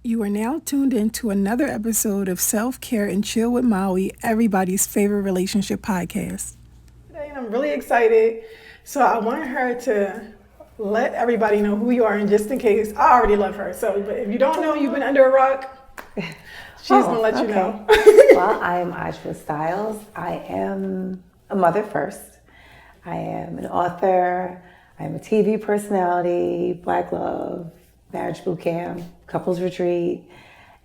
You are now tuned in to another episode of Self-Care and Chill with Maui, everybody's favorite relationship podcast. Today, and I'm really excited. So I want her to let everybody know who you are, and just in case, I already love her. So, but if you don't know, you've been under a rock, she's gonna let you know. Well, I am Adjua Styles. I am a mother first. I am an author. I am a TV personality, Black Love, Marriage Boot Camp, Couples Retreat,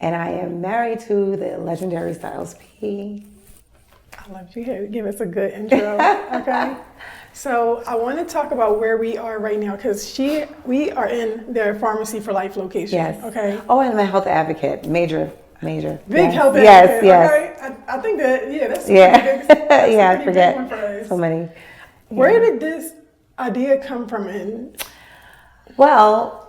and I am married to the legendary Styles P. I love you. Here, give us a good intro, okay? So I want to talk about where we are right now because we are in their Pharmacy for Life location. Yes. Okay. Oh, and I'm a health advocate, major. Big yes. health advocate. Yes. Okay. I think that that's big. that's I forget. Big one for us. So many. Where did this idea come from? Well,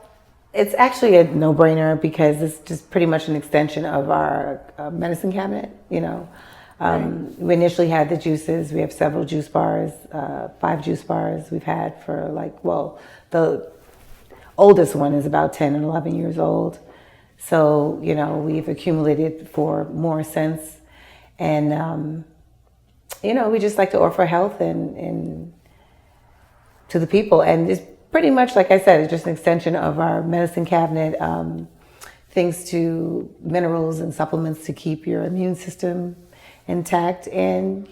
it's actually a no-brainer because it's just pretty much an extension of our medicine cabinet, We initially had the juices. We have several juice bars, 5 juice bars we've had for the oldest one is about 10 and 11 years old. So, we've accumulated for more since. And, we just like to offer health and to the people. And it's pretty much, like I said, it's just an extension of our medicine cabinet, things to minerals and supplements to keep your immune system intact, and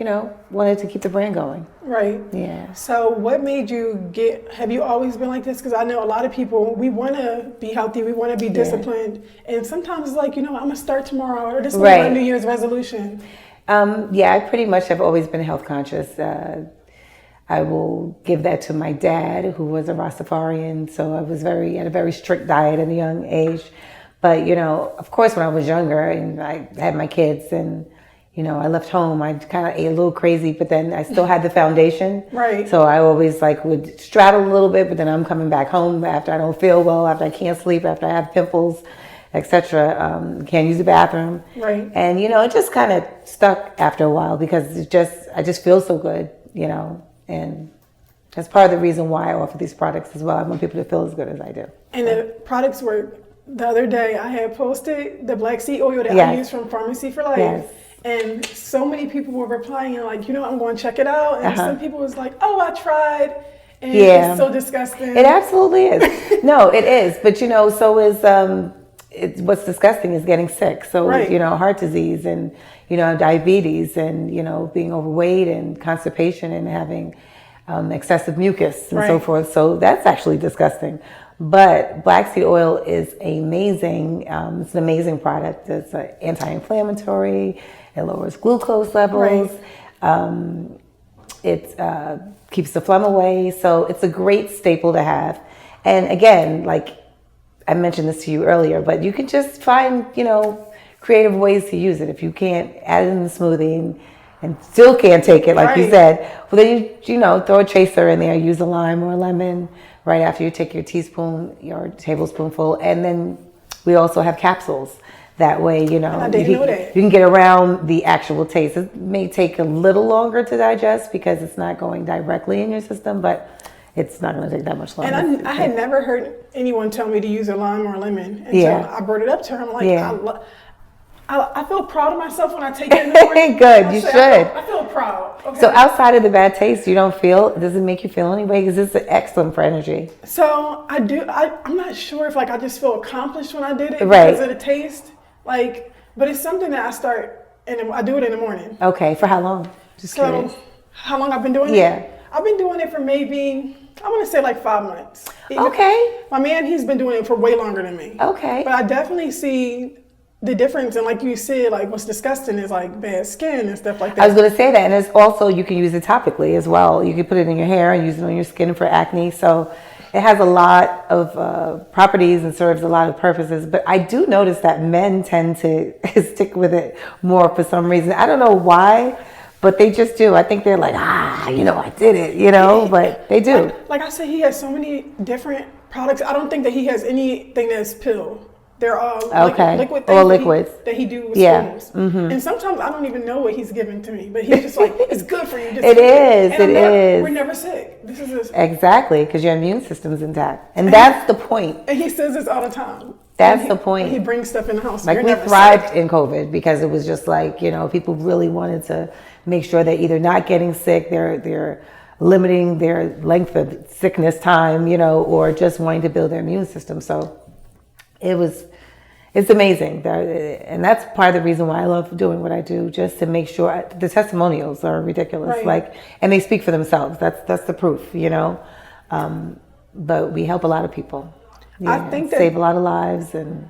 wanted to keep the brand going. Right. Yeah. So what made you have you always been like this? Because I know a lot of people, we want to be healthy, we want to be disciplined, and sometimes it's like, I'm gonna start tomorrow, or this is my New Year's resolution. I pretty much have always been health conscious. I will give that to my dad, who was a Rastafarian, so I was had a very strict diet at a young age. But of course, when I was younger and I had my kids and I left home, I kind of ate a little crazy, but then I still had the foundation. Right. So I always would straddle a little bit, but then I'm coming back home after I don't feel well, after I can't sleep, after I have pimples, etc. Can't use the bathroom. Right. And it just kind of stuck after a while because I just feel so good, and that's part of the reason why I offer these products as well. I want people to feel as good as I do. And the products were, the other day I had posted the black seed oil that I use from Pharmacy for Life. Yes. And so many people were replying and I'm going to check it out. And some people was like, oh, I tried. And it's so disgusting. It absolutely is. No, it is. But so is what's disgusting is getting sick. So, heart disease and, diabetes and, being overweight and constipation and having excessive mucus and so forth. So that's actually disgusting. But black seed oil is amazing. It's an amazing product. It's anti-inflammatory. It lowers glucose levels. It keeps the phlegm away. So it's a great staple to have. And again, like I mentioned this to you earlier, but you can just find, creative ways to use it. If you can't add it in the smoothie and still can't take it, like you said, well then you throw a chaser in there, use a lime or a lemon right after you take your teaspoon, your tablespoonful, and then we also have capsules. That way, you can get around the actual taste. It may take a little longer to digest because it's not going directly in your system, but it's not going to take that much longer. And I had never heard anyone tell me to use a lime or a lemon until I brought it up to her. I'm like, I feel proud of myself when I take it in the morning. Good, you should. I feel proud. Okay. So outside of the bad taste, does it make you feel any way? Because it's excellent for energy. So I do. I'm not sure if I just feel accomplished when I did it because of the taste. But it's something that I start and I do it in the morning. Okay, for how long? Just curious. How long I've been doing it? Yeah. I've been doing it for maybe, I want to say 5 months. Okay. My man, he's been doing it for way longer than me. Okay. But I definitely see the difference. And like you said, what's disgusting is bad skin and stuff like that. I was going to say that. And it's also, you can use it topically as well. You can put it in your hair and use it on your skin for acne. So it has a lot of properties and serves a lot of purposes. But I do notice that men tend to stick with it more for some reason. I don't know why, but they just do. I think they're like, I did it, but they do. Like I said, he has so many different products. I don't think that he has anything that's pill They're all Okay. liquid All things liquids. that he do with Yeah. spoons. And sometimes I don't even know what he's giving to me, but he's just like, it's good for you. Just It take is. And It is. We're never sick. This is Exactly, because your immune system's intact. And that's the point. And he says this all the time. That's the point. He brings stuff in the house. Like, You're we never thrived sick. in COVID because it was just like, people really wanted to make sure they're either not getting sick, they're limiting their length of sickness time, or just wanting to build their immune system. So it's amazing. And that's part of the reason why I love doing what I do, just to make sure. The testimonials are ridiculous. Right. And they speak for themselves. That's the proof, but we help a lot of people. I think that save a lot of lives and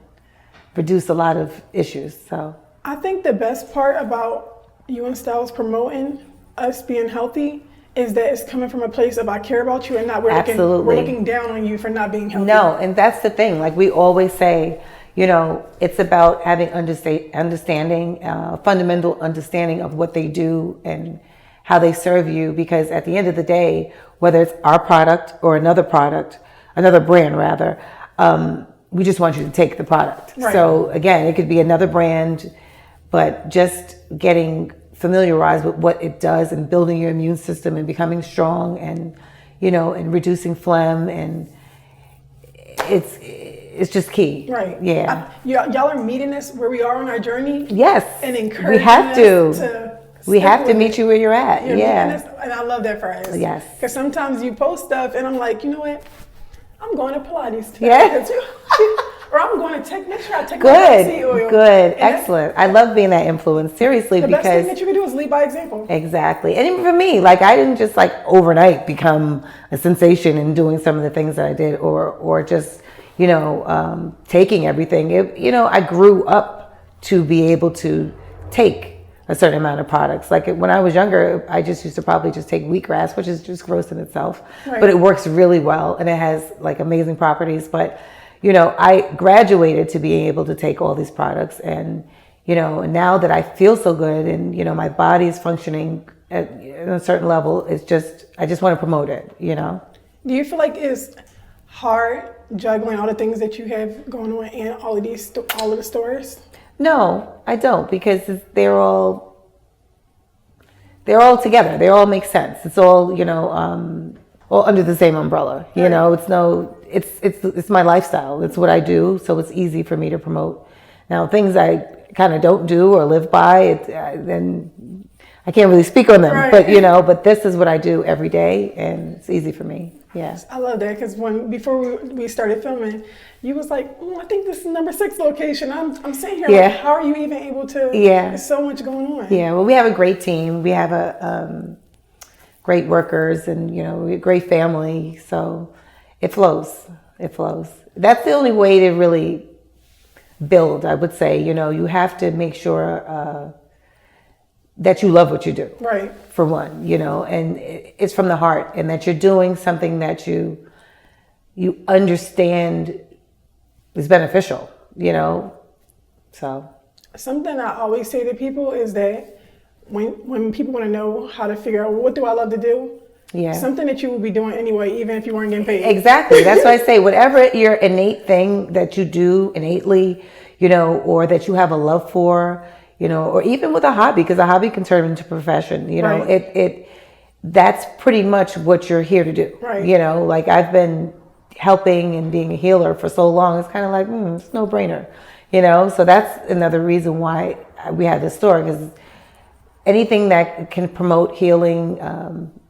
reduce a lot of issues. So I think the best part about you and Styles promoting us being healthy is that it's coming from a place of I care about you and not we're looking down on you for not being healthy. No, and that's the thing. Like we always say, it's about having understanding, fundamental understanding of what they do and how they serve you. Because at the end of the day, whether it's our product or another brand rather, we just want you to take the product. Right. So again, it could be another brand, but just getting familiarized with what it does and building your immune system and becoming strong and, and reducing phlegm, and it's just key. Right. Yeah. Y'all are meeting us where we are on our journey. Yes. And encouraging we have us to. We have to meet you where you're at. And I love that for us. Yes. Because sometimes you post stuff and I'm like, you know what? I'm going to Pilates today. Yes. Or I'm going to make sure I take good, my seed oil. Good, excellent. I love being that influence, seriously, the because best thing that you can do is lead by example. Exactly. And even for me, I didn't just overnight become a sensation in doing some of the things that I did, or just, taking everything. I grew up to be able to take a certain amount of products. Like when I was younger, I just used to probably just take wheatgrass, which is just gross in itself, right. But it works really well and it has amazing properties. But, I graduated to being able to take all these products, and, now that I feel so good and, my body is functioning at a certain level, I just want to promote it, Do you feel like it's hard juggling all the things that you have going on in all of the stores? No, I don't, because they're all together. They all make sense. It's all, all under the same umbrella. Right. It's my lifestyle. It's what I do, so it's easy for me to promote. Now, things I kind of don't do or live by, then I can't really speak on them. Right. But this is what I do every day, and it's easy for me. Yeah. I love that, because before we started filming, you was like, I think this is number 6 location. I'm sitting here like, how are you even able to? Yeah. There's so much going on. Yeah. Well, we have a great team. We have great workers, and we're a great family. So it flows. It flows. That's the only way to really build, I would say. You have to make sure that you love what you do. Right. For one, and it's from the heart, and that you're doing something that you understand is beneficial, so. Something I always say to people is that when people want to know how to figure out, what do I love to do? Yeah. Something that you would be doing anyway, even if you weren't getting paid. Exactly. That's why I say whatever your innate thing that you do innately, or that you have a love for, or even with a hobby, because a hobby can turn into a profession, right. That's pretty much what you're here to do. Right. I've been helping and being a healer for so long, it's kind of like, it's no brainer, so that's another reason why we have this store, because anything that can promote healing,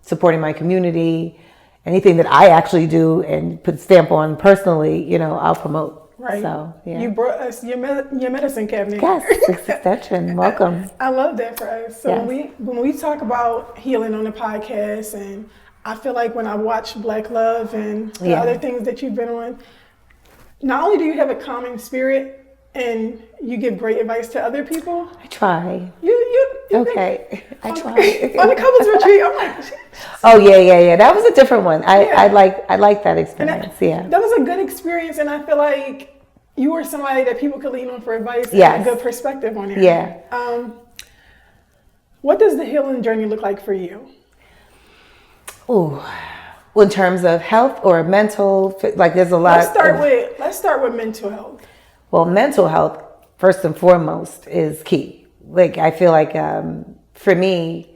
supporting my community, anything that I actually do and put stamp on personally, I'll promote. Right. So, yeah. You brought us your medicine cabinet. Yes, extension. Welcome. I love that for us. So when we talk about healing on the podcast, and I feel like when I watch Black Love and the other things that you've been on, not only do you have a calming spirit and you give great advice to other people. I try. You okay. I try. On the couples retreat, I'm like, oh yeah. That was a different one. I like that experience. That was a good experience, and I feel like you were somebody that people could lean on for advice and a good perspective on it. Yeah. What does the healing journey look like for you? Oh, well, in terms of health or mental, there's a lot. Let's start with mental health. Well, mental health, first and foremost, is key. Like, I feel like for me,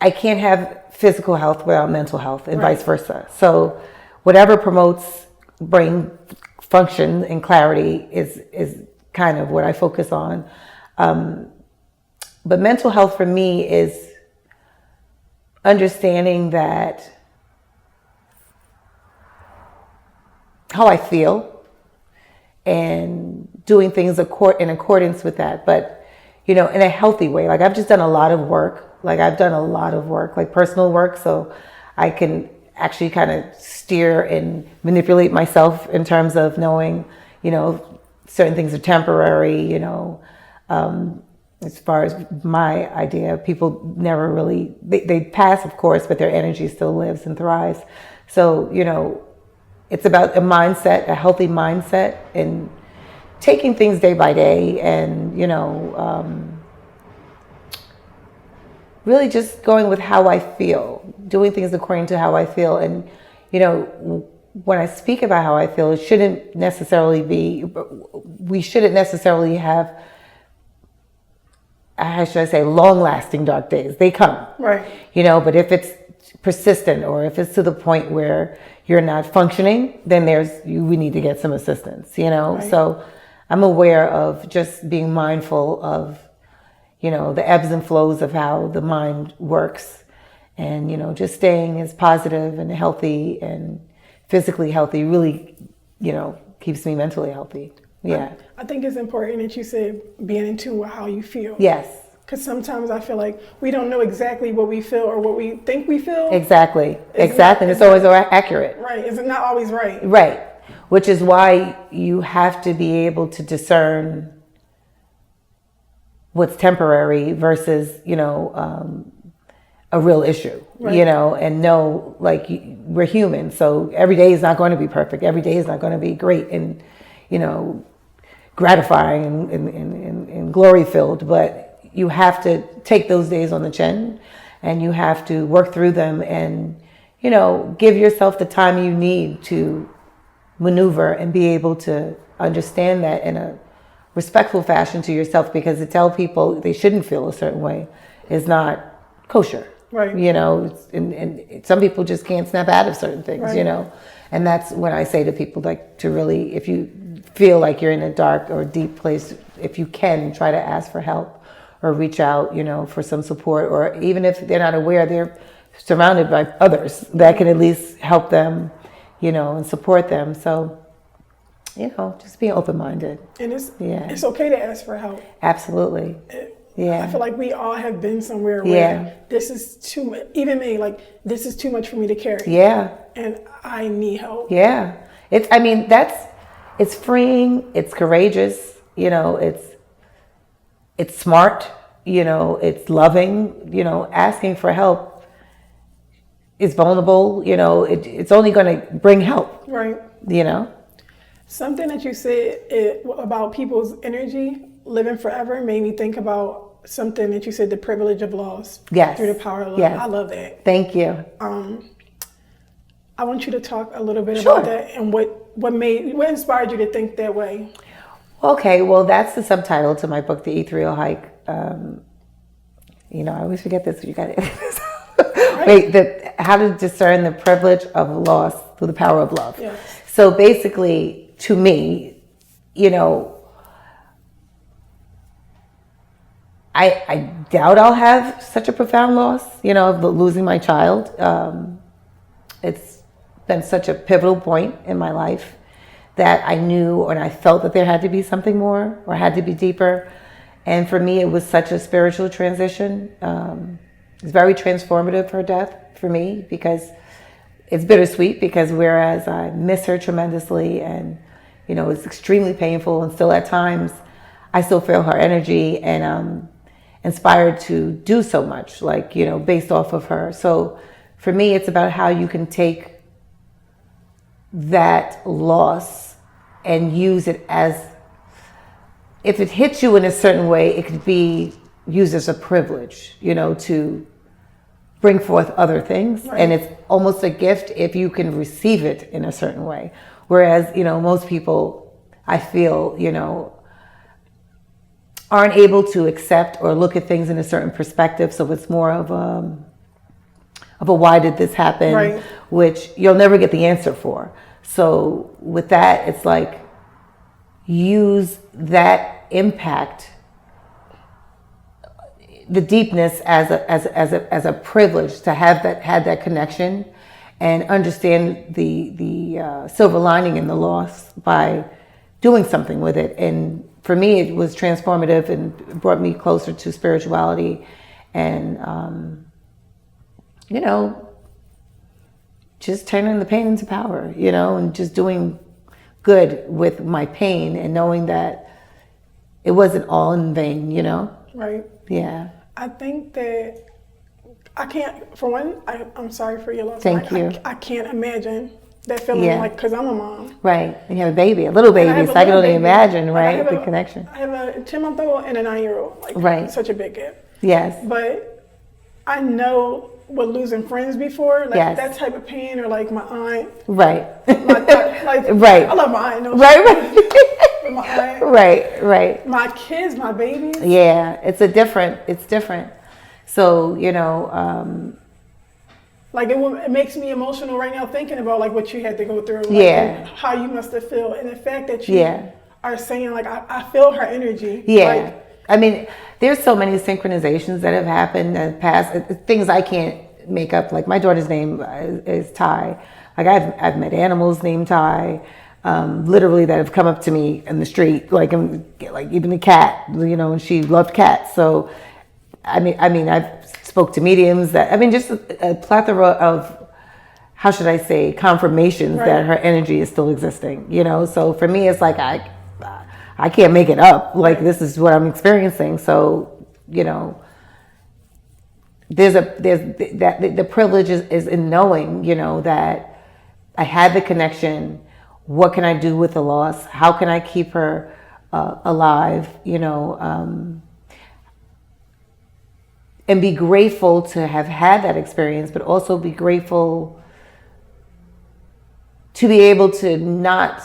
I can't have physical health without mental health and vice versa. So whatever promotes brain function and clarity is kind of what I focus on. But mental health for me is understanding that how I feel and doing things in accordance with that, but in a healthy way. Like, I've just done a lot of work. Like, personal work, so I can actually kind of steer and manipulate myself in terms of knowing, certain things are temporary, as far as my idea, people never really, they pass, of course, but their energy still lives and thrives. So, it's about a mindset, a healthy mindset, and taking things day by day, and, really just going with how I feel, doing things according to how I feel. And, when I speak about how I feel, we shouldn't necessarily have, how should I say, long-lasting dark days. They come. Right. But if it's persistent, or if it's to the point where you're not functioning, then we need to get some assistance, Right. So I'm aware of just being mindful of, the ebbs and flows of how the mind works, and, just staying as positive and healthy and physically healthy really, keeps me mentally healthy. Yeah. I think it's important that you said being in tune with how you feel. Yes. Because sometimes I feel like we don't know exactly what we feel or what we think we feel. Exactly. And it's always accurate. Right. It's not always right. Right. Which is why you have to be able to discern what's temporary versus, a real issue, right. And know, like, we're human. So every day is not going to be perfect. Every day is not going to be great and, gratifying and glory filled. But you have to take those days on the chin, and you have to work through them, and, give yourself the time you need to maneuver and be able to understand that in a respectful fashion to yourself, because to tell people they shouldn't feel a certain way is not kosher. Right. And some people just can't snap out of certain things, right. And that's when I say to people, like, to really, if you feel like you're in a dark or deep place, if you can, try to ask for help or reach out, for some support, or even if they're not aware, they're surrounded by others that can at least help them, and support them. So, just being open-minded. And it's okay to ask for help. Absolutely. Yeah. I feel like we all have been somewhere where this is too much, even me, like, this is too much for me to carry. Yeah. And I need help. Yeah. It's freeing, it's courageous, it's smart, it's loving, asking for help is vulnerable, it's only going to bring help. Right. Something that you said about people's energy living forever made me think about something that you said, the privilege of loss. Yes. Through the power of love. Yes. I love that. Thank you. I want you to talk a little bit Sure. about that and what inspired you to think that way. Okay, well, that's the subtitle to my book, The Ethereal Hike. I always forget this. You got it. Right. Wait, how to discern the privilege of loss through the power of love. Yes. So basically, to me, I doubt I'll have such a profound loss, of losing my child. It's been such a pivotal point in my life that I knew and I felt that there had to be something more or had to be deeper. And for me, it was such a spiritual transition. It's very transformative, her death, for me, because it's bittersweet, because whereas I miss her tremendously and, it's extremely painful, and still at times I still feel her energy and inspired to do so much, based off of her. So for me, it's about how you can take that loss and use it as, if it hits you in a certain way, it could be used as a privilege, to bring forth other things. Right. And it's almost a gift if you can receive it in a certain way. Whereas, most people I feel, aren't able to accept or look at things in a certain perspective. So it's more of a why did this happen, Right. which you'll never get the answer for. So with that, it's like use that impact, the deepness as a privilege to have that connection, and understand the silver lining in the loss by doing something with it. And for me, it was transformative and brought me closer to spirituality, and just turning the pain into power, and just doing good with my pain, and knowing that it wasn't all in vain, Right. Yeah. I think that I can't, for one, I'm sorry for your loss. Thank you. I can't imagine that feeling, Yeah. because I'm a mom. Right. And you have a baby, a little baby, And I have so a I can little only baby. imagine, Like, right, the connection. I have a 10-month-old and a 9-year-old. Right. Such a big gap. Yes. But I know what losing friends before, Yes. that type of pain, or like my aunt. Right. Right. I love my aunt. No, Right. my aunt. Right. My kids, my babies. Yeah. It's different. So, it makes me emotional right now thinking about what you had to go through. Yeah. And how you must have felt. And the fact that you Yeah. are saying, I feel her energy. Yeah. I mean, there's so many synchronizations that have happened in the past, things I can't make up. Like my daughter's name is Ty. Like I've met animals named Ty, literally, that have come up to me in the street, like even a cat, and she loved cats. So, I mean, I've spoke to mediums just a plethora of, how should I say, confirmations Right. that her energy is still existing. So for me, it's like I can't make it up. Like, this is what I'm experiencing. So, the privilege is in knowing, that I had the connection. What can I do with the loss? How can I keep her alive? And be grateful to have had that experience, but also be grateful to be able to not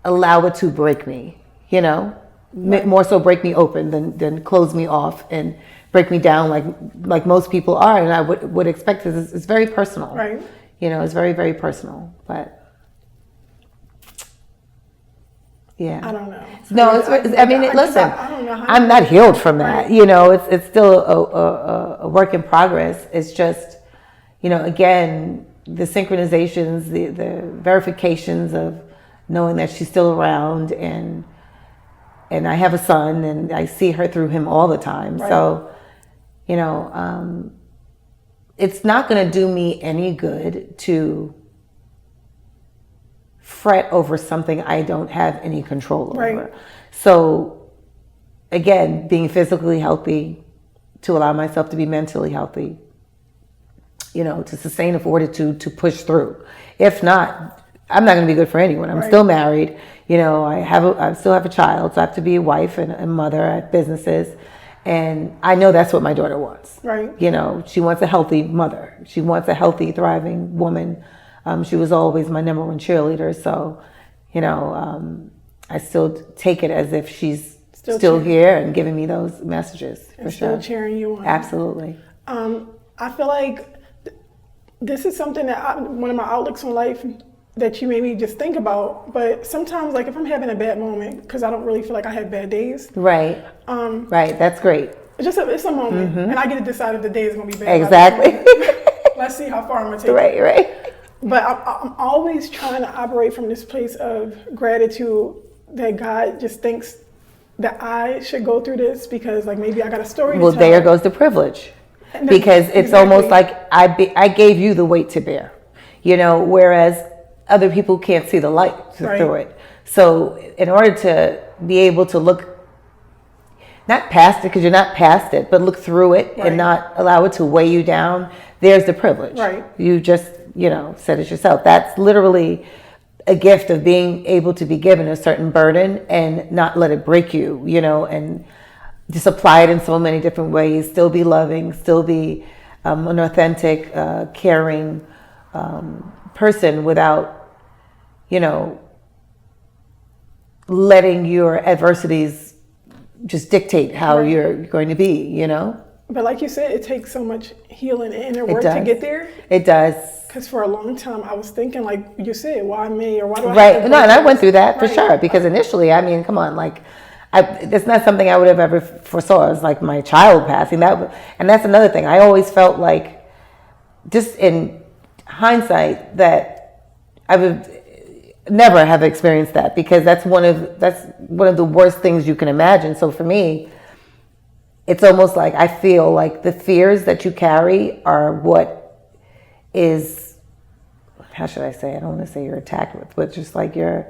allow it to break me, Right. more so break me open than close me off and break me down like most people are. And I would expect this. It's very personal. Right. It's very, very personal. But yeah. I don't know. No, listen, I don't know how I'm not healed from that. Right. It's still a work in progress. It's just, again, the synchronizations, the verifications of knowing that she's still around, and I have a son, and I see her through him all the time. Right. So, it's not going to do me any good to fret over something I don't have any control over. Right. So, again, being physically healthy, to allow myself to be mentally healthy, to sustain a fortitude to push through. If not, I'm not going to be good for anyone. I'm Right. still married. I still have a child, so I have to be a wife and a mother. I have businesses, and I know that's what my daughter wants. Right. She wants a healthy mother. She wants a healthy, thriving woman. She was always my number one cheerleader. So, I still take it as if she's still here and giving me those messages. And for still sure. cheering you on. Absolutely. I feel like this is something that one of my outlooks on life that you made me just think about. But sometimes, if I'm having a bad moment, because I don't really feel like I have bad days. Right. Right. That's great. It's a moment, Mm-hmm. and I get to decide if the day is going to be bad. Exactly. Let's see how far I'm going to take it. Right. But I'm always trying to operate from this place of gratitude that God just thinks that I should go through this, because maybe I got a story Well, to tell. there goes the privilege. And Because it's exactly. almost like I gave you the weight to bear, whereas other people can't see the light Right. through it. So in order to be able to look, not past it, because you're not past it, but look through it Right. and not allow it to weigh you down, there's the privilege. Right. You just, said it yourself. That's literally a gift of being able to be given a certain burden and not let it break you, and just apply it in so many different ways. Still be loving, still be an authentic, caring person without, letting your adversities just dictate how you're going to be, you know? But like you said, it takes so much healing and inner work to get there. It does. Because for a long time, I was thinking, like you said, why me, or why do I Right. have to No, and I went through that for Right. sure. Because initially, I mean, come on, like, it's not something I would have ever foresaw. It's like my child passing. And that's another thing. I always felt like, just in hindsight, that I would never have experienced that, because that's one of the worst things you can imagine. So for me, it's almost like I feel like the fears that you carry are what is, how should I say? I don't want to say you're attacked with, but just like you're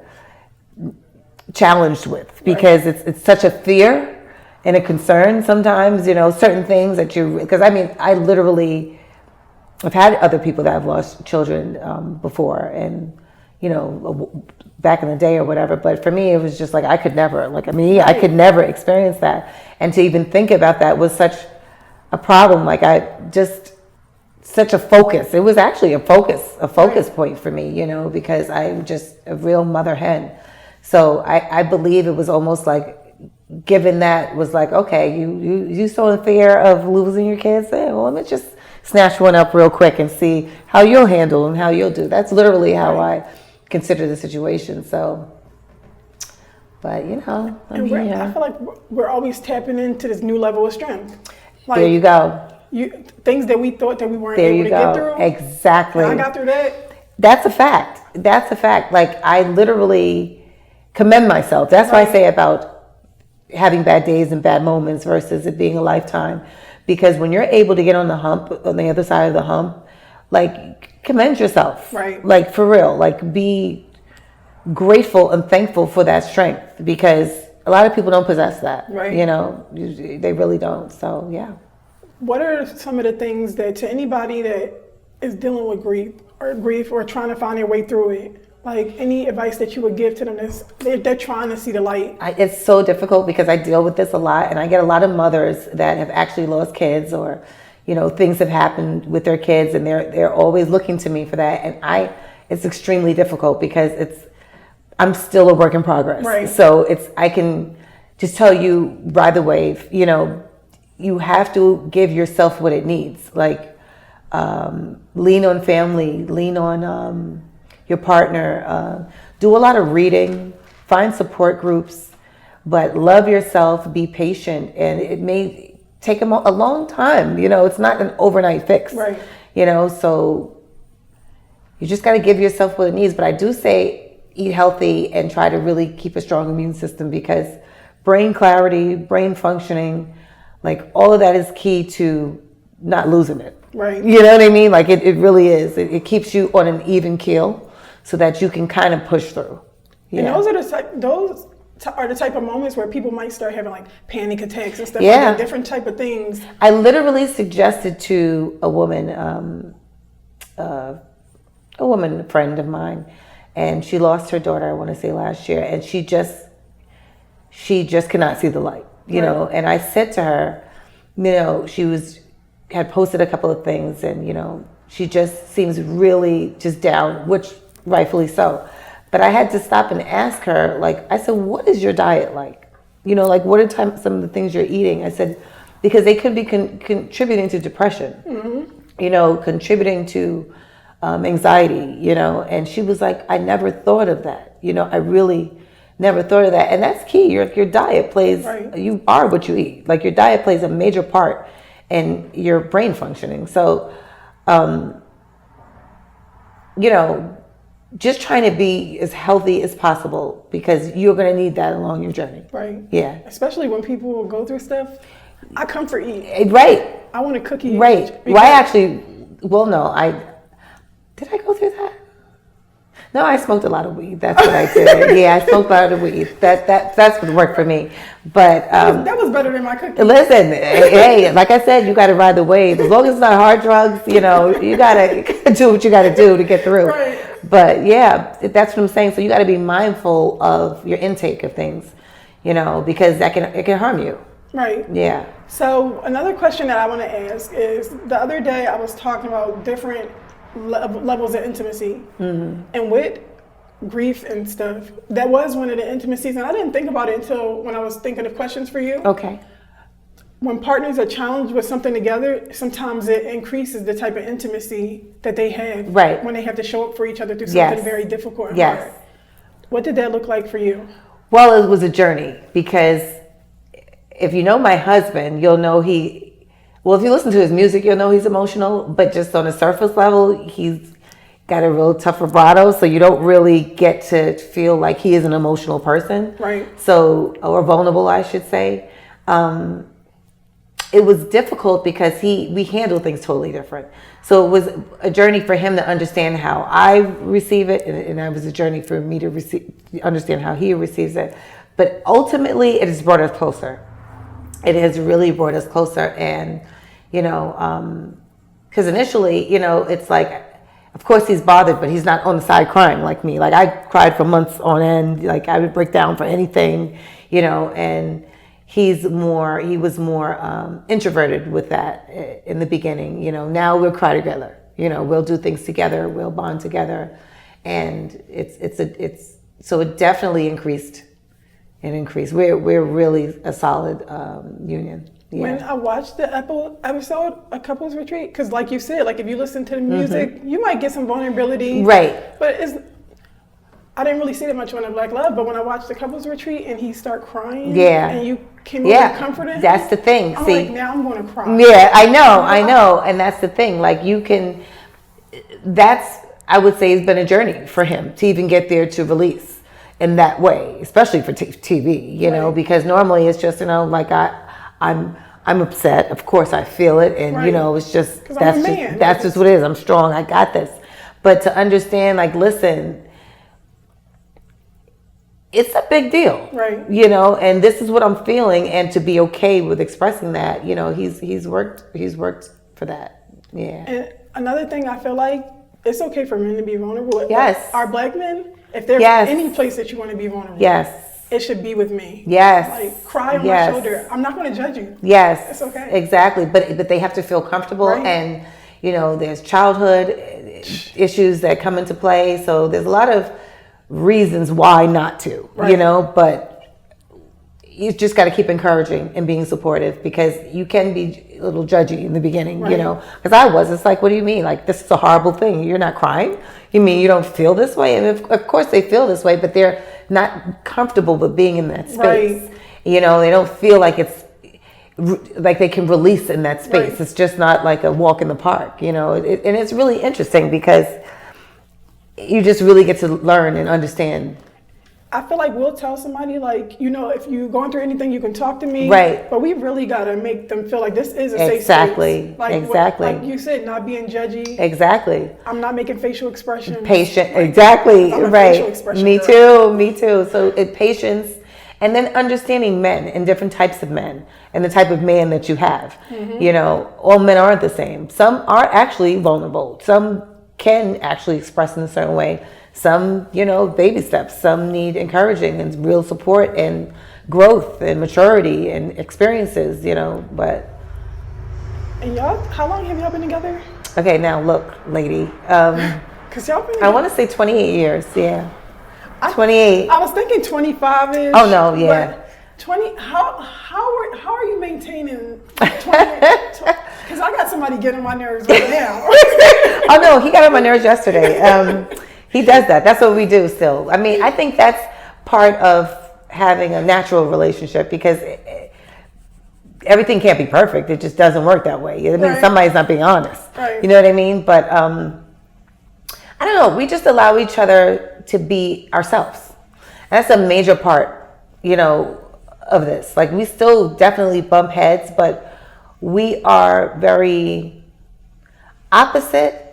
challenged with, because it's such a fear and a concern sometimes, you know, certain things that because I mean, I've had other people that have lost children before, and, you know, back in the day or whatever. But for me, it was just like, I could never, like, I mean, I could never experience that. And to even think about that was such a problem. Like, such a focus. It was actually a focus point for me, you know, because I'm just a real mother hen. So I believe it was almost like, given that was like, okay, you so in fear of losing your kids, well, let me just snatch one up real quick and see how you'll handle and how you'll do. That's literally how I consider the situation. So, but you know, I feel like we're always tapping into this new level of strength. Like, there you go. Things that we thought that we weren't There able you to go. get through. Exactly. And I got through that. That's a fact. Like, I literally commend myself. That's why I say about having bad days and bad moments versus it being a lifetime. Because when you're able to get on the other side of the hump, like, commend yourself. Right. Like, for real. Like, be grateful and thankful for that strength, because a lot of people don't possess that. Right. You know, they really don't. So, yeah. What are some of the things that, to anybody that is dealing with grief or trying to find their way through it, like, any advice that you would give to them they're trying to see the light? It's so difficult, because I deal with this a lot, and I get a lot of mothers that have actually lost kids, or, you know, things have happened with their kids, and they're always looking to me for that. And it's extremely difficult, because I'm still a work in progress. Right. So I can just tell you right away, you know, you have to give yourself what it needs. Like, lean on family, lean on your partner, do a lot of reading, find support groups, but love yourself, be patient. And it may take a long time, you know, it's not an overnight fix. Right. You know, so you just got to give yourself what it needs. But I do say eat healthy and try to really keep a strong immune system, because brain clarity, brain functioning, like, all of that is key to not losing it. Right. You know what I mean? Like, it really is. It keeps you on an even keel so that you can kind of push through. Yeah. And those are the type of moments where people might start having, like, panic attacks and stuff like that, different type of things. I literally suggested to a woman, a friend of mine, and she lost her daughter, I want to say last year, and she just cannot see the light, you know. And I said to her, you know, had posted a couple of things, and, you know, she just seems really just down, which rightfully so. But I had to stop and ask her, like, I said, what is your diet like? You know, like, what are some of the things you're eating? I said, because they could be contributing to depression, you know, contributing to anxiety, you know. And she was like, I never thought of that. You know, I really never thought of that. And that's key. Your diet plays, you are what you eat. Like, your diet plays a major part in your brain functioning. So, you know, just trying to be as healthy as possible, because you're going to need that along your journey. Right. Yeah. Especially when people go through stuff. I comfort eat. Right. I want a cookie. Right. Well, I actually, did I go through that? No, I smoked a lot of weed. That's what I did. Yeah, I smoked a lot of weed. That's what worked for me. But that was better than my cookie. Listen, hey, like I said, you got to ride the wave. As long as it's not hard drugs, you know, you got to do what you got to do to get through. Right. But yeah, that's what I'm saying. So you got to be mindful of your intake of things, you know, because it can harm you. Right. Yeah. So another question that I want to ask is, the other day I was talking about different levels of intimacy, and with grief and stuff. That was one of the intimacies, and I didn't think about it until when I was thinking of questions for you. Okay. When partners are challenged with something together, sometimes it increases the type of intimacy that they have. Right. When they have to show up for each other through something very difficult and hard. What did that look like for you? Well, it was a journey, because if you know my husband, you'll know if you listen to his music, you'll know he's emotional, but just on a surface level, he's got a real tough vibrato, so you don't really get to feel like he is an emotional person. Right. So, or vulnerable, I should say. It was difficult because we handle things totally different. So it was a journey for him to understand how I receive it, and it was a journey for me to understand how he receives it. But ultimately, it has brought us closer. It has really brought us closer, and because initially, it's like, of course he's bothered, but he's not on the side crying like me. Like, I cried for months on end. Like, I would break down for anything, and he was more introverted with that in the beginning. Now we'll cry together. We'll do things together. We'll bond together, and so it definitely increased. It increased. We're really a solid union. Yeah. When I watched the episode, A Couples Retreat, because like you said, like if you listen to the music, you might get some vulnerability. Right. But I didn't really see that much on Black Love, but when I watched The Couples Retreat and he started crying, and you came over and comforted him, that's the thing. I'm See, like, now I'm going to cry. Yeah, I know, and that's the thing. Like, I would say, it's been a journey for him to even get there, to release in that way, especially for TV, because normally it's just, like I'm upset. Of course I feel it, and it's just that's just what it is. I'm strong. I got this. But to understand, like, listen, it's a big deal, right? And this is what I'm feeling, and to be okay with expressing that, he's worked for that. Yeah. And another thing, I feel like it's okay for men to be vulnerable. Yes. Our Black men, if there's any place that you want to be vulnerable, it should be with me. Yes. Like, cry on my shoulder. I'm not going to judge you. Yes. It's okay. Exactly. But they have to feel comfortable, and there's childhood issues that come into play. So there's a lot of reasons why not to, but you just got to keep encouraging and being supportive, because you can be a little judgy in the beginning, because I was. It's like, what do you mean? Like, this is a horrible thing. You're not crying? You mean you don't feel this way? And of course they feel this way, but they're not comfortable with being in that space. Right. They don't feel like it's like they can release in that space. Right. It's just not like a walk in the park, and it's really interesting, because you just really get to learn and understand. I feel like we'll tell somebody, like, if you're going through anything, you can talk to me. Right. But we really got to make them feel like this is a safe Exactly. space. Like you said, not being judgy. Exactly. I'm not making facial expressions. Patient. Exactly. I'm a right. facial expression Me girl. too. Me too. So patience, and then understanding men and different types of men and the type of man that you have. Mm-hmm. All men aren't the same. Some are actually vulnerable. Some can actually express in a certain way. Some, baby steps. Some need encouraging and real support and growth and maturity and experiences, but. And y'all, how long have y'all been together? Okay, now look, lady. Because y'all been together. I want to say 28 years, yeah. 28. I was thinking 25-ish. Oh, no, yeah. 20, how are you maintaining 20? Because I got somebody getting on my nerves right now. Oh, no, he got on my nerves yesterday. He does that. That's what we do still. I mean, I think that's part of having a natural relationship, because everything can't be perfect. It just doesn't work that way. I mean, somebody's not being honest. Right. You know what I mean? But I don't know. We just allow each other to be ourselves. And that's a major part, of this. Like, we still definitely bump heads, but we are very opposite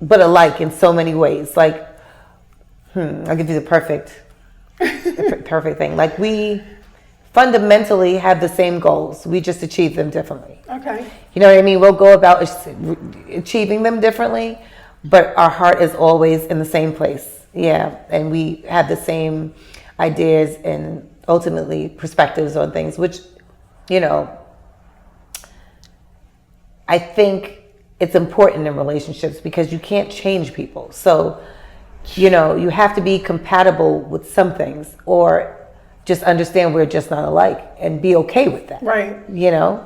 but alike in so many ways. Like, I'll give you the perfect thing. Like, we fundamentally have the same goals. We just achieve them differently. Okay. You know what I mean? We'll go about achieving them differently, but our heart is always in the same place. Yeah. And we have the same ideas and ultimately perspectives on things, which, I think it's important in relationships, because you can't change people. So You know, you have to be compatible with some things, or just understand we're just not alike and be okay with that. Right. You know?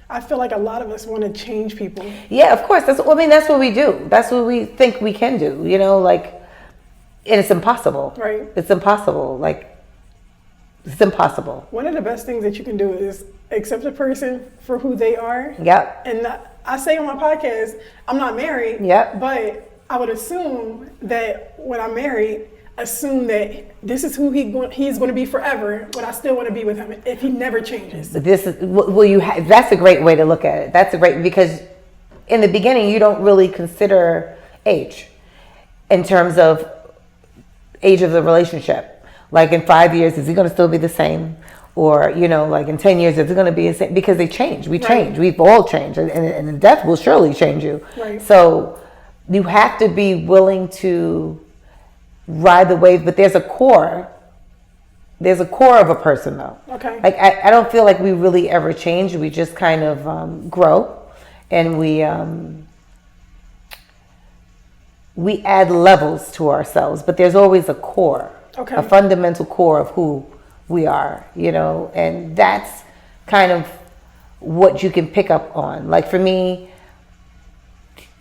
I feel like a lot of us want to change people. Yeah, of course. That's what we do. That's what we think we can do, you know, like, and it's impossible. Right. It's impossible. Like, it's impossible. One of the best things that you can do is accept a person for who they are. Yep. And I say on my podcast, I'm not married. Yep. But I would assume that when I'm married, assume that this is who he's going to be forever, but I still want to be with him if he never changes. This is that's a great way to look at it. That's a great, because in the beginning you don't really consider age in terms of age of the relationship. Like in 5 years, is he going to still be the same? Or, you know, like in 10 years, is it going to be the same? Because they change. We change. We've all changed. And death will surely change you. Right. So you have to be willing to ride the wave, but there's a core of a person though. Okay. Like I don't feel like we really ever change. We just kind of grow, and we add levels to ourselves, but there's always a core, okay, a fundamental core of who we are, you know, and that's kind of what you can pick up on. Like for me,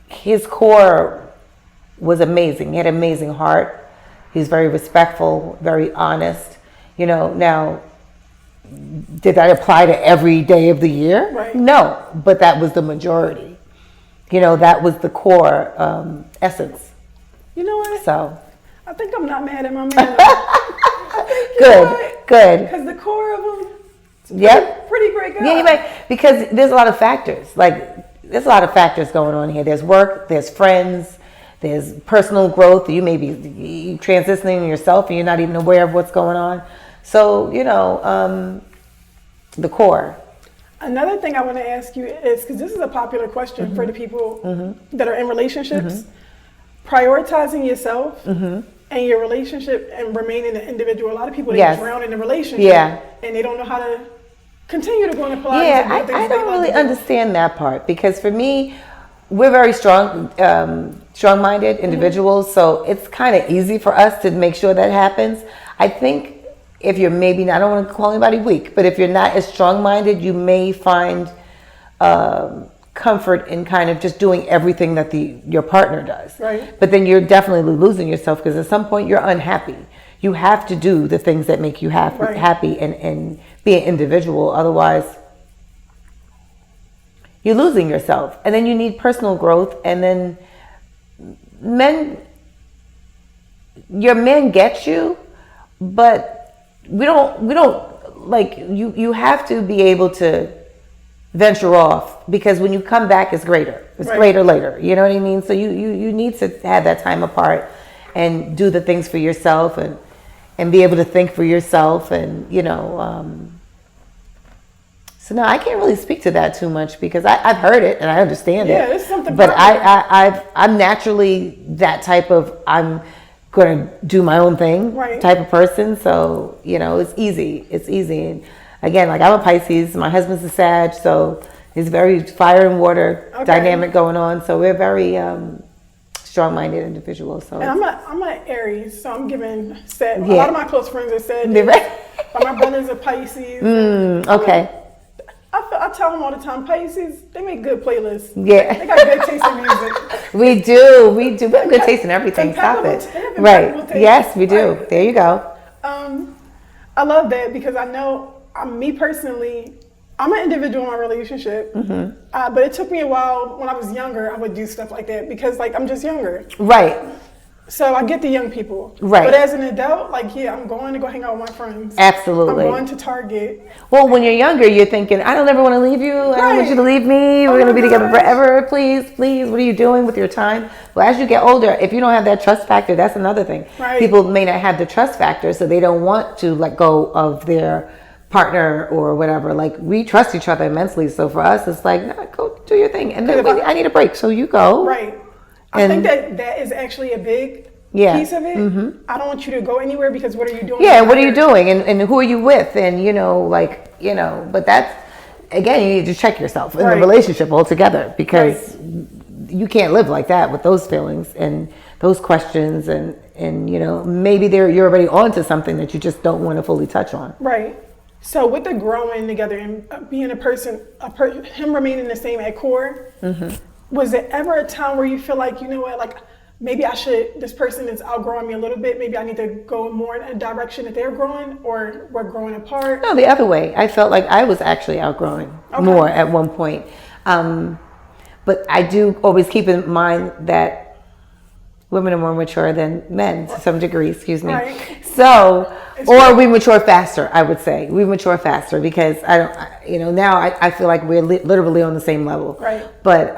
his core was amazing. He had an amazing heart. He's very respectful, very honest. You know, now, did that apply to every day of the year? Right. No, but that was the majority. You know, that was the core essence. You know what? So. I think I'm not mad at my man. Good. Because the core of him, yep, pretty great guy. Yeah, you might, because there's a lot of factors. Like, there's a lot of factors going on here. There's work, there's friends, there's personal growth. You may be transitioning yourself and you're not even aware of what's going on. So, you know, the core. Another thing I want to ask you is, because this is a popular question mm-hmm. for the people mm-hmm. that are in relationships, mm-hmm. prioritizing yourself mm-hmm. and your relationship and remaining an individual. A lot of people, they yes. drown in the relationship yeah. and they don't know how to continue to go on the Pilates. Yeah, I don't really understand that part, because for me, we're very strong-minded individuals, mm-hmm. so it's kind of easy for us to make sure that happens. I think if you're maybe not, I don't want to call anybody weak, but if you're not as strong-minded, you may find comfort in kind of just doing everything that your partner does. Right. But then you're definitely losing yourself, because at some point you're unhappy. You have to do the things that make you happy and be an individual. Otherwise, you're losing yourself. And then you need personal growth. And then your men get you, but we don't like you have to be able to venture off, because when you come back, it's greater. It's right. greater later. You know what I mean? So you need to have that time apart and do the things for yourself and be able to think for yourself, and you know. So no, I can't really speak to that too much, because I've heard it and I understand it. Yeah, it's something. But I'm naturally that type of, I'm going to do my own thing right. type of person. So you know, it's easy. It's easy. And again, like I'm a Pisces, my husband's a Sag, so it's very fire and water dynamic going on. So we're very strong-minded individuals. So and I'm an Aries, so I'm giving Sag. Yeah. A lot of my close friends are Sag. But my brother's a Pisces. Okay. I tell them all the time, Pisces, they make good playlists. Yeah. They got good taste in music. We do. We have good taste in everything. Stop it. Right. Yes, we do. Right. There you go. I love that, because I know, me personally, I'm an individual in my relationship, mm-hmm. But it took me a while. When I was younger, I would do stuff like that, because like I'm just younger. Right. So I get the young people. Right. But as an adult, like, yeah, I'm going to go hang out with my friends. Absolutely. I'm going to Target. Well, when you're younger, you're thinking, I don't ever want to leave you. I don't want you to leave me. We're going to be together forever. Please, please. What are you doing with your time? Well, as you get older, if you don't have that trust factor, that's another thing. Right. People may not have the trust factor, so they don't want to let go of their partner or whatever. Like, we trust each other immensely. So for us, it's like, nah, go do your thing. And then I need a break. So you go. Right. I think that is actually a big piece of it. Mm-hmm. I don't want you to go anywhere, because what are you doing? Yeah, what are you doing? And who are you with? And, you know, like, you know, but that's, again, you need to check yourself in the relationship altogether, because you can't live like that with those feelings and those questions and and maybe you're already onto something that you just don't want to fully touch on. Right. So with the growing together and being him remaining the same at core, was there ever a time where you feel like, like maybe this person is outgrowing me a little bit, maybe I need to go more in a direction that they're growing, or we're growing apart? No, the other way. I felt like I was actually outgrowing more at one point. But I do always keep in mind that women are more mature than men to some degree, excuse me. Right. So, or we mature faster, I would say. We mature faster because now I feel like we're literally on the same level. Right. But,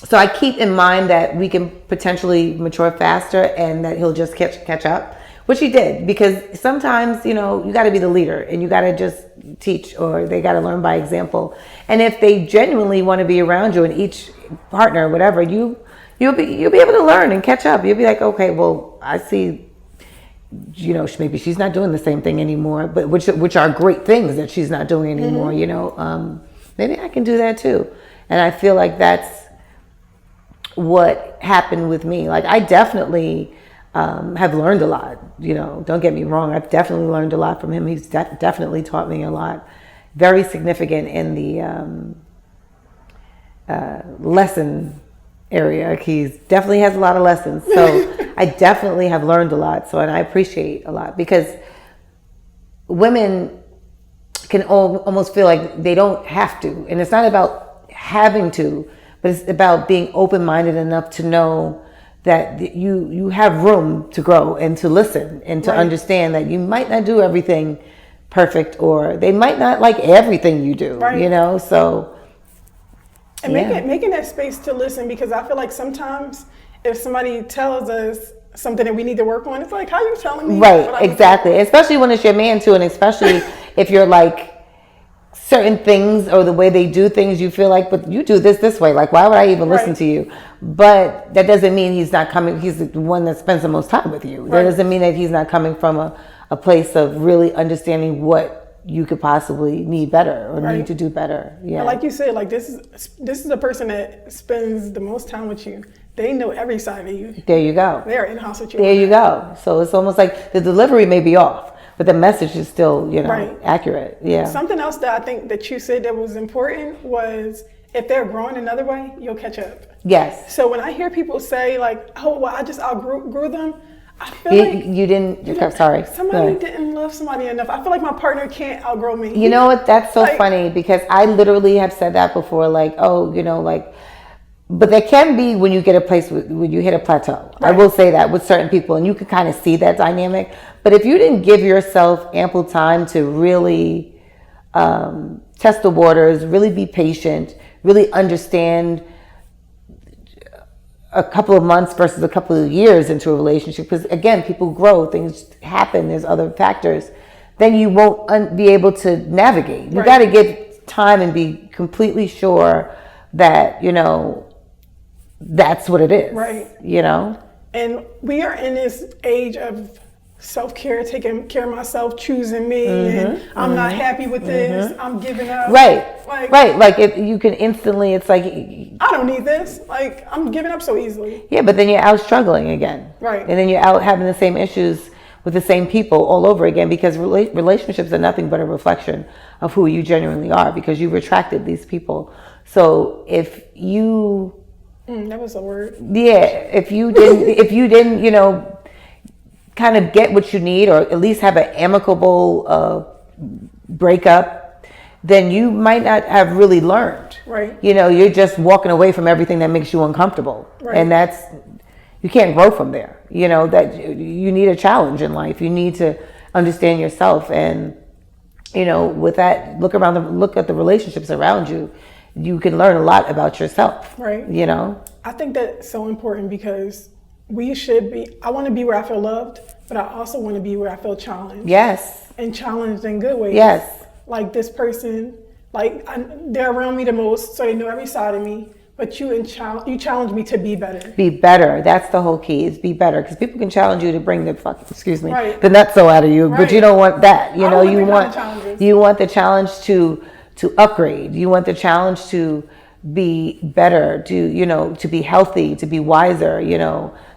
so I keep in mind that we can potentially mature faster and that he'll just catch up, which he did, because sometimes, you got to be the leader and you got to just teach, or they got to learn by example. And if they genuinely want to be around you, and each partner, whatever, you'll be able to learn and catch up. You'll be like, okay, well, I see, maybe she's not doing the same thing anymore, but which are great things that she's not doing anymore. Maybe I can do that too. And I feel like that's what happened with me. Like, I definitely have learned a lot. Don't get me wrong, I've definitely learned a lot from him. He's definitely taught me a lot. Very significant in the lesson area. He definitely has a lot of lessons. So I definitely have learned a lot. And I appreciate a lot, because women can almost feel like they don't have to. And it's not about having to, but it's about being open-minded enough to know that you have room to grow and to listen and to understand that you might not do everything perfect, or they might not like everything you do, so. And making that space to listen, because I feel like sometimes if somebody tells us something that we need to work on, it's like, how are you telling me? Right, exactly. Especially when it's your man too, and especially if you're like, certain things or the way they do things, you feel like, but you do this way. Like, why would I even listen to you? But that doesn't mean he's not coming. He's the one that spends the most time with you. Right. That doesn't mean that he's not coming from a place of really understanding what you could possibly need better or need to do better. Yeah. And like you said, like this is a person that spends the most time with you. They know every side of you. There you go. They're in house with you. There you go. So it's almost like the delivery may be off, but the message is still, accurate. Yeah. Something else that I think that you said that was important was, if they're growing another way, you'll catch up. Yes. So when I hear people say like, oh, well, I just outgrew them, I feel like you didn't. Sorry. Somebody didn't love somebody enough. I feel like my partner can't outgrow me. You know what? That's so funny, because I literally have said that before. Like, oh, but there can be when you get a place when you hit a plateau. Right. I will say that with certain people, and you can kind of see that dynamic. But if you didn't give yourself ample time to really test the waters, really be patient, really understand a couple of months versus a couple of years into a relationship, because again, people grow, things happen, there's other factors, then you won't be able to navigate. You got to give time and be completely sure that, that's what it is. Right. And we are in this age of self-care, taking care of myself, choosing me, and I'm not happy with this, I'm giving up. Right. Like if you can instantly, it's like, I don't need this. Like, I'm giving up so easily. Yeah, but then you're out struggling again. Right. And then you're out having the same issues with the same people all over again, because relationships are nothing but a reflection of who you genuinely are, because you've attracted these people. So if you... that was a word. Yeah, if you didn't, kind of get what you need, or at least have an amicable breakup, then you might not have really learned. Right. You're just walking away from everything that makes you uncomfortable. Right. And you can't grow from there. That you need a challenge in life. You need to understand yourself. And, with that, look at the relationships around you. You can learn a lot about yourself. Right. I think that's so important, because I want to be where I feel loved, but I also want to be where I feel challenged. Yes. And challenged in good ways. Yes. Like this person, they're around me the most, so they know every side of me. But you challenge me to be better. Be better. That's the whole key, is be better. Because people can challenge you to bring the right. the nutso out of you, right. But you don't want that. You want the challenge to upgrade. You want the challenge to be better, to be healthy, to be wiser,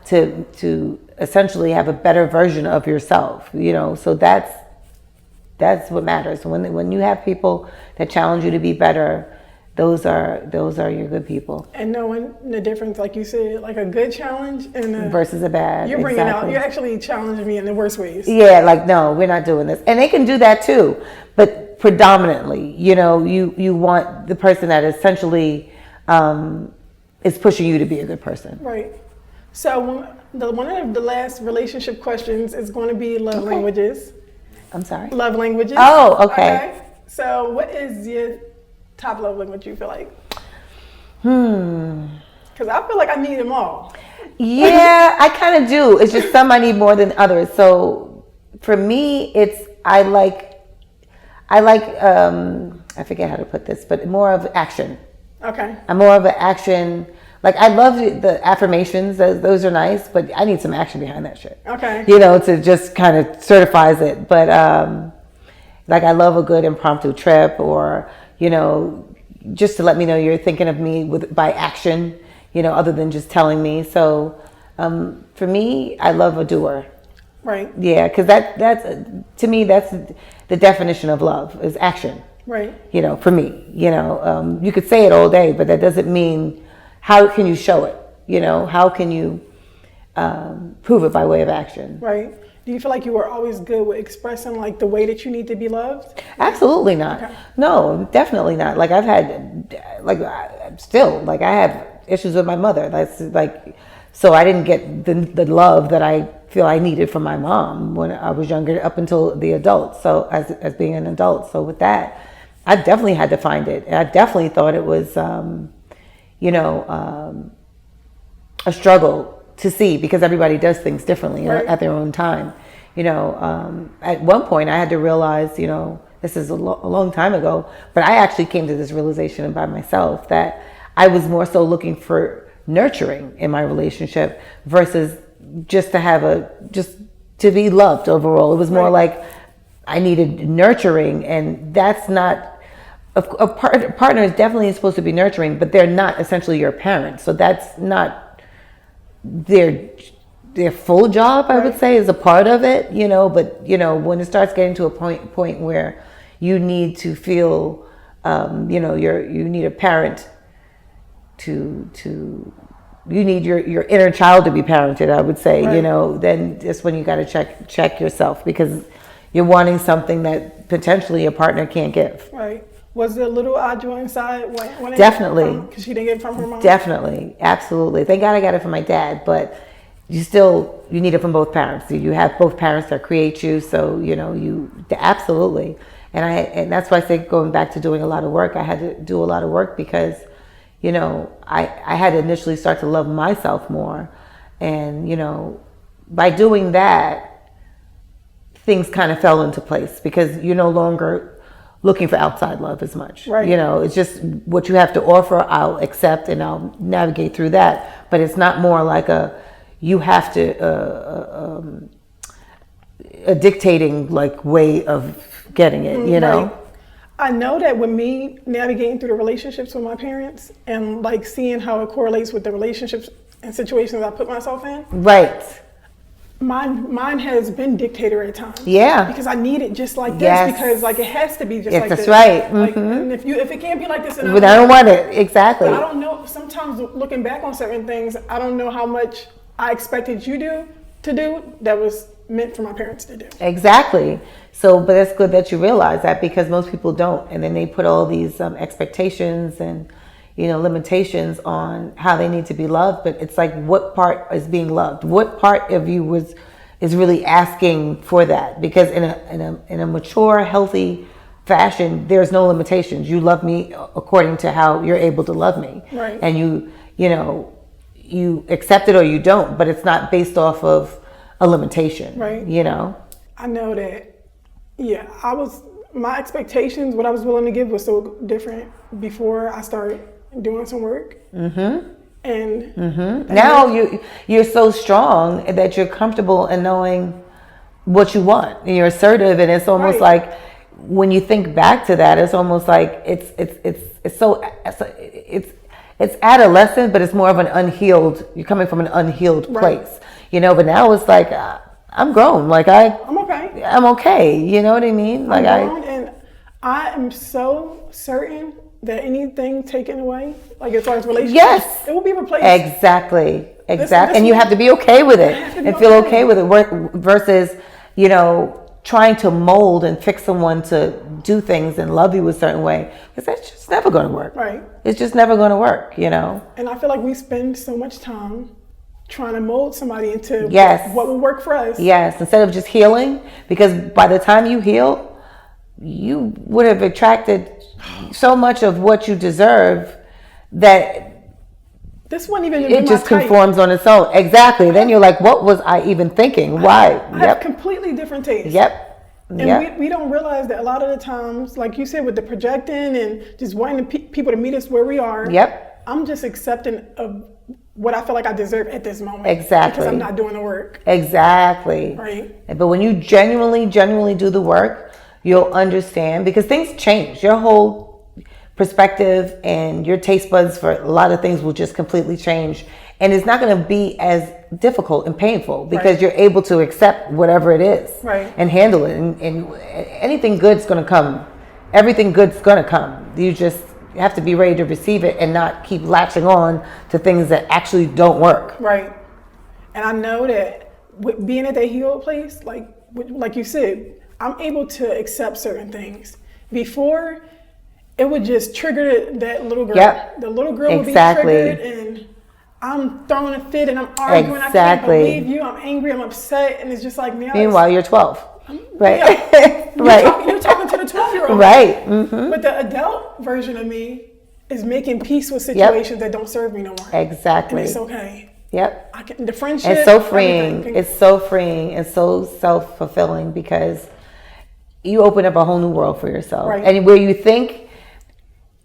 to essentially have a better version of yourself, so that's what matters. When you have people that challenge you to be better, those are your good people. And knowing the difference, like you said, like a good challenge and versus a bad. You're bringing out. You're actually challenging me in the worst ways. Yeah, like no, we're not doing this, and they can do that too. But predominantly, you want the person that essentially is pushing you to be a good person. Right. So one of the last relationship questions is going to be love languages. I'm sorry. Love languages. Oh, okay. So what is your top love language you feel like? Because I feel like I need them all. Yeah, I kind of do. It's just some I need more than others. So for me, I forget how to put this, but more of action. Okay. I'm more of an action. Like I love the affirmations; those are nice, but I need some action behind that shit. Okay. To just kind of certifies it. But like I love a good impromptu trip, or just to let me know you're thinking of me by action. Other than just telling me. So for me, I love a doer. Right. Yeah, because that's to me that's the definition of love is action. Right. For me, you could say it all day, but that doesn't mean how can you show it? How can you prove it by way of action? Right. Do you feel like you were always good with expressing like the way that you need to be loved? Absolutely not. Okay. No, definitely not. Like I've had, I have issues with my mother. That's like, so I didn't get the love that I feel I needed from my mom when I was younger up until the adult. So as being an adult. So with that, I definitely had to find it. And I definitely thought it was, a struggle to see because everybody does things differently at their own time. At one point I had to realize, this is a long time ago, but I actually came to this realization by myself that I was more so looking for nurturing in my relationship versus just to be loved overall. It was more like I needed nurturing, and that's not, a partner is definitely supposed to be nurturing, but they're not essentially your parent. So that's not their full job, I would say, is a part of it, but when it starts getting to a point where you need to feel, you need a parent you need your inner child to be parented, I would say, then that's when you got to check yourself because you're wanting something that potentially a partner can't give. Right. Was there a little Adjua inside when Definitely. Because she didn't get it from her mom? Definitely. Absolutely. Thank God I got it from my dad, but you need it from both parents. You have both parents that create you, so you absolutely. And that's why I say going back to doing a lot of work, I had to do a lot of work because I had to initially start to love myself more, and by doing that, things kind of fell into place because you're no longer looking for outside love as much. Right. It's just what you have to offer, I'll accept and I'll navigate through that. But it's not more like you have to a dictating like way of getting it, Right. I know that with me navigating through the relationships with my parents and like seeing how it correlates with the relationships and situations I put myself in. Right. Mine has been dictator at times. Yeah. Because I need it just like this because like it has to be just like that's this. Right. Mm-hmm. Like, and if it can't be like this, then I don't want it. Exactly. But I don't know. Sometimes looking back on certain things, I don't know how much I expected you to do that was meant for my parents to do. Exactly. So, but it's good that you realize that because most people don't, and then they put all these expectations and limitations on how they need to be loved. But it's like, what part is being loved? What part of you is really asking for that? Because in a mature, healthy fashion, there's no limitations. You love me according to how you're able to love me, right? And you accept it or you don't, but it's not based off of a limitation, right? I know that. Yeah, my expectations, what I was willing to give was so different before I started doing some work. Mm-hmm. And now you're so strong that you're comfortable in knowing what you want. And you're assertive, and it's almost like when you think back to that, it's almost like it's adolescent, but it's more of an unhealed. You're coming from an unhealed place. But now it's like, I'm grown. Like I'm okay. I'm okay. You know what I mean? Like and I am so certain that anything taken away, like as far as relationships, yes, it will be replaced. Exactly. And you have to be okay with it and feel okay with it versus, trying to mold and fix someone to do things and love you a certain way. Because that's just never going to work. Right. It's just never going to work, And I feel like we spend so much time trying to mold somebody into what will work for us. Yes, instead of just healing, because by the time you heal, you would have attracted so much of what you deserve that this wouldn't even it just conforms on its own. Exactly. Then you're like, what was I even thinking? Why? I have completely different tastes. And we don't realize that a lot of the times, like you said, with the projecting and just wanting people to meet us where we are. I'm just accepting of what I feel like I deserve at this moment. Exactly. Because I'm not doing the work. Exactly. Right. But when you genuinely do the work, you'll understand, because things change. Your whole perspective and your taste buds for a lot of things will just completely change, and it's not going to be as difficult and painful because you're able to accept whatever it is and handle it, and anything good's going to come. Everything good's going to come. You just have to be ready to receive it and not keep latching on to things that actually don't work. Right. And I know that with being at that healed place, like you said, I'm able to accept certain things. Before, it would just trigger that little girl. The little girl would be triggered, and I'm throwing a fit and I'm arguing. I can't believe you. I'm angry. I'm upset, and it's just like now. Meanwhile, you're 12, right? You're talking to the 12-year-old, right? Mm-hmm. But the adult version of me is making peace with situations that don't serve me no more. Exactly. And it's okay. The friendship. It's so freeing. It's so freeing and so self-fulfilling, because you open up a whole new world for yourself, and where you think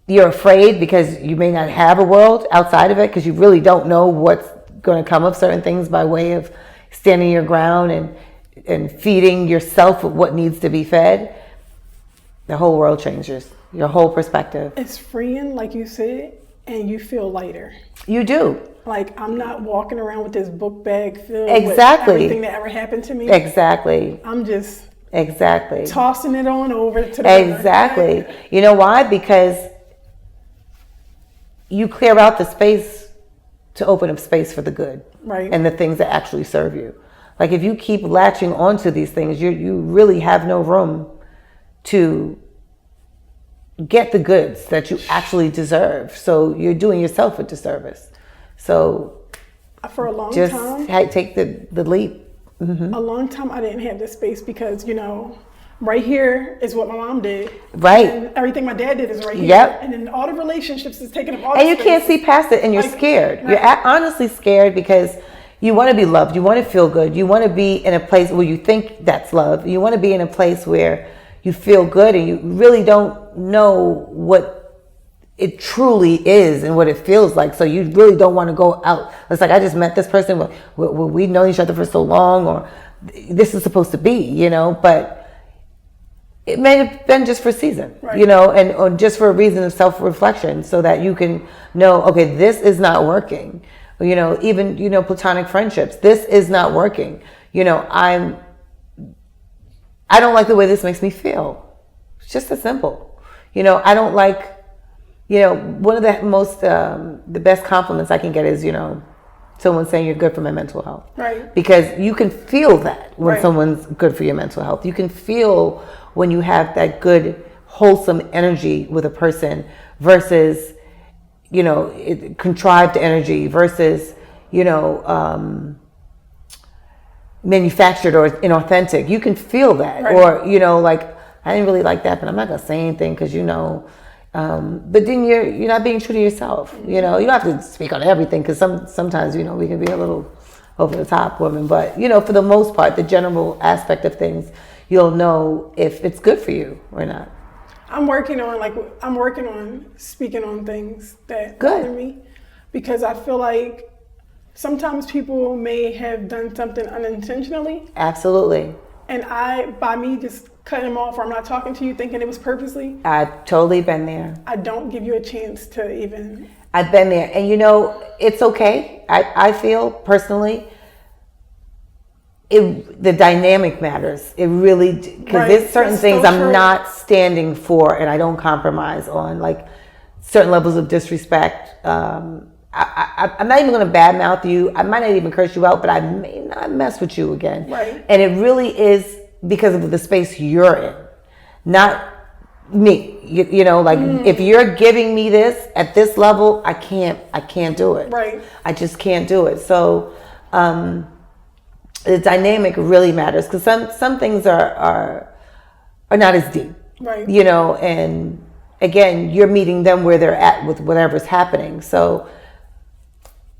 you're afraid because you may not have a world outside of it, because you really don't know what's going to come of certain things by way of standing your ground and feeding yourself with what needs to be fed. The whole world changes. Your whole perspective. It's freeing, like you said, and you feel lighter. You do. Like, I'm not walking around with this book bag filled with everything that ever happened to me. Exactly. I'm just tossing it on over to the river. You know why? Because you clear out the space to open up space for the good, and the things that actually serve you. Like, if you keep latching onto these things, you really have no room to get the goods that you actually deserve. So you're doing yourself a disservice. So for a long time, just take the leap. Mm-hmm. A long time I didn't have this space because, right here is what my mom did. Right. And everything my dad did is right here. Yep. And then all the relationships is taking up all and you can't see past it, and you're scared. Right. You're honestly scared because you want to be loved. You want to feel good. You want to be in a place where you think that's love. You want to be in a place where you feel good, and you really don't know what it truly is and what it feels like. So you really don't want to go out. It's like, I just met this person. We've known each other for so long, or this is supposed to be, but it may have been just for season, or just for a reason of self-reflection, so that you can know, okay, this is not working. Even, platonic friendships, this is not working. I don't like the way this makes me feel. It's just as simple. I don't like, one of the most, the best compliments I can get is, someone saying you're good for my mental health. Right. Because you can feel that when someone's good for your mental health. You can feel when you have that good, wholesome energy with a person versus, contrived energy versus, manufactured or inauthentic. You can feel that. Or, like, I didn't really like that, but I'm not going to say anything because, but then you're not being true to yourself. You don't have to speak on everything, because sometimes, we can be a little over the top women. But, for the most part, the general aspect of things, you'll know if it's good for you or not. I'm working on speaking on things that bother me, because I feel like sometimes people may have done something unintentionally. Absolutely. And by me just cutting them off, or I'm not talking to you thinking it was purposely. I've totally been there. I don't give you a chance to even. I've been there. And it's okay. I feel personally, the dynamic matters. It really, because there's certain things I'm not standing for, and I don't compromise on, like certain levels of disrespect. I'm not even going to badmouth you. I might not even curse you out, but I may not mess with you again. Right. And it really is because of the space you're in, not me. You know, like if you're giving me this at this level, I can't do it. Right. I just can't do it. So the dynamic really matters, because some things are not as deep. Right. You know, and again, you're meeting them where they're at with whatever's happening. So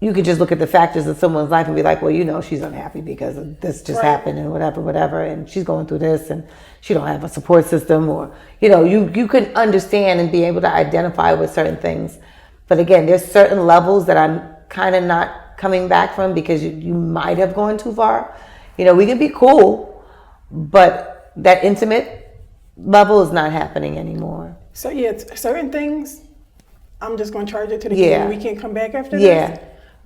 you could just look at the factors of someone's life and be like, well, you know, she's unhappy because of this just happened and whatever, and she's going through this and she don't have a support system, or, you know, you could understand and be able to identify with certain things. But again, there's certain levels that I'm kind of not coming back from, because you might have gone too far. You know, we can be cool, but that intimate level is not happening anymore. So yeah, certain things, I'm just going to charge it to the game. We can't come back after this. Yeah.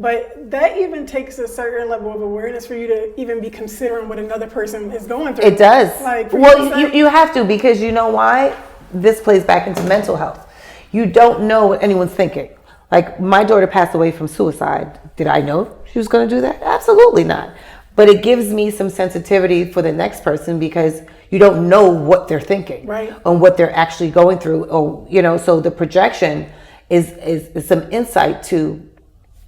But that even takes a certain level of awareness for you to even be considering what another person is going through. It does. Like, well, you have to, because you know why? This plays back into mental health. You don't know what anyone's thinking. Like, my daughter passed away from suicide. Did I know she was going to do that? Absolutely not. But it gives me some sensitivity for the next person, because you don't know what they're thinking, right, and what they're actually going through. Or, you know, so the projection is some insight to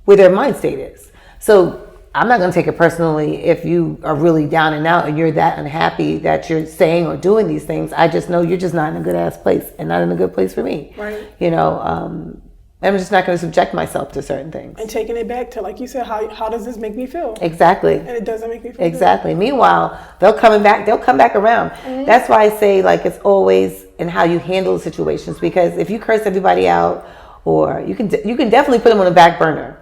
where their mind state is. So I'm not going to take it personally if you are really down and out and you're that unhappy that you're saying or doing these things. I just know you're just not in a good ass place, and not in a good place for me. Right. You know, I'm just not going to subject myself to certain things. And taking it back to, like you said, how does this make me feel? Exactly. And it doesn't make me feel exactly. good. Meanwhile, they'll come back around. Mm-hmm. That's why I say, like, it's always in how you handle the situations, because if you curse everybody out, or you can definitely put them on a back burner.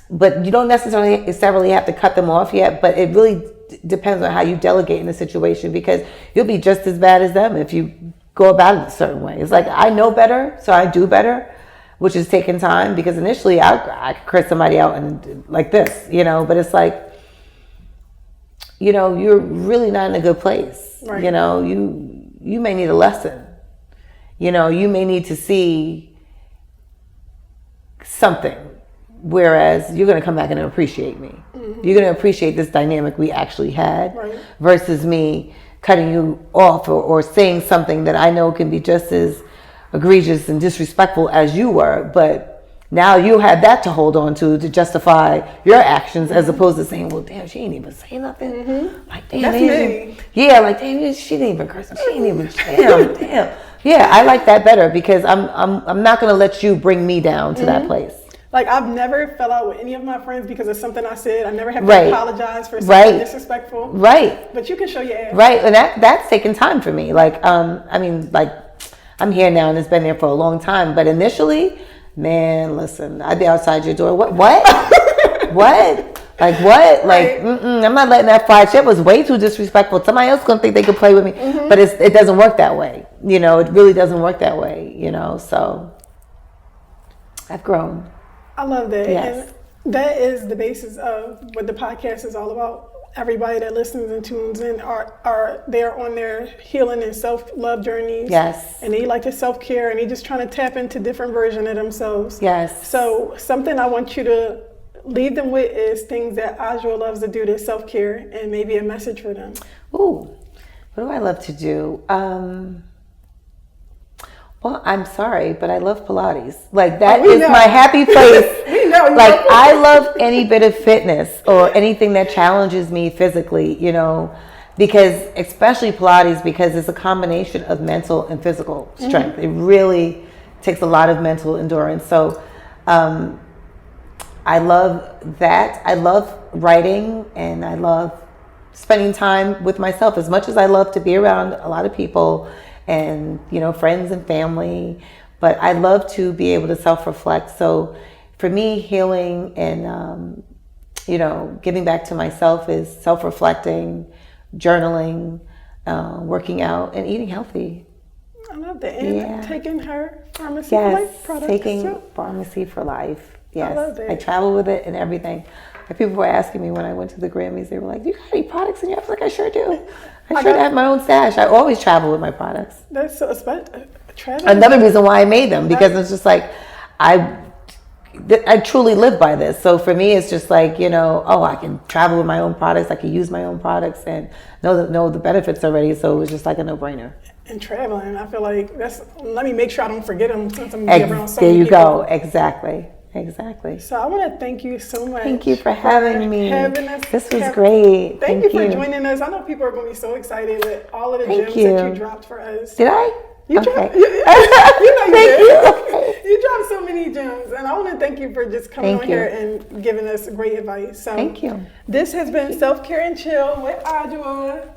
But you don't necessarily have to cut them off yet, but it really depends on how you delegate in the situation, because you'll be just as bad as them if you go about it a certain way. It's like, I know better, so I do better, which is taking time, because initially I could curse somebody out and like this, you know, but it's like, you know, you're really not in a good place. Right. You know, you may need a lesson. You know, you may need to see something, whereas you're going to come back and appreciate me. Mm-hmm. You're going to appreciate this dynamic we actually had, right, versus me cutting you off or saying something that I know can be just as egregious and disrespectful as you were, but now you had that to hold on to justify your actions, as opposed to saying, well, damn, she ain't even say nothing. Mm-hmm. Like, damn, that's me. Yeah, like, damn, she didn't even curse. She ain't even, damn. Yeah, I like that better, because I'm not going to let you bring me down to that place. Like, I've never fell out with any of my friends because of something I said. I never have to apologize for something disrespectful. Right. But you can show your ass. Right, and that's taken time for me. Like, I mean, like, I'm here now and it's been there for a long time. But initially, man, listen, I'd be outside your door. What? What? Like, what? Like, I'm not letting that fly. Shit was way too disrespectful. Somebody else gonna think they could play with me. Mm-hmm. But it doesn't work that way. You know, it really doesn't work that way, you know, so I've grown. I love that. Yes. And that is the basis of what the podcast is all about. Everybody that listens and tunes in are they're on their healing and self-love journeys. Yes. And they like to self-care, and they just trying to tap into different versions of themselves. Yes. So something I want you to leave them with is things that Adjua loves to do to self-care, and maybe a message for them. Ooh, what do I love to do? Well, I'm sorry, but I love Pilates. Like, that is my happy place. We know. Like, I love any bit of fitness or anything that challenges me physically, you know, because especially Pilates, because it's a combination of mental and physical strength. Mm-hmm. It really takes a lot of mental endurance. So I love that. I love writing, and I love spending time with myself, as much as I love to be around a lot of people and, you know, friends and family, but I love to be able to self-reflect. So for me, healing and, you know, giving back to myself is self-reflecting, journaling, working out, and eating healthy. I love that. And taking her Pharmacy for Life products. Taking Pharmacy for Life. Yes, I love that. I travel with it and everything. And people were asking me when I went to the Grammys, they were like, "Do you got any products in your?" I was like, "I sure do. I sure have my own stash. I always travel with my products." That's so special. Another reason why I made them, because it's just like I truly live by this. So for me, it's just like, I can travel with my own products. I can use my own products and know the benefits already. So it was just like a no-brainer. And traveling, I feel like let me make sure I don't forget them since I'm going to be around so there many you people. go. Exactly. So I want to thank you so much. Thank you for having me. This was great. Thank you for joining us. I know people are going to be so excited with all of the gems that you dropped for us. Did I? You okay. dropped, you Thank you. You dropped so many gems, and I want to thank you for just coming on here and giving us great advice. So thank you. This has been Self Care and Chill with Adjua.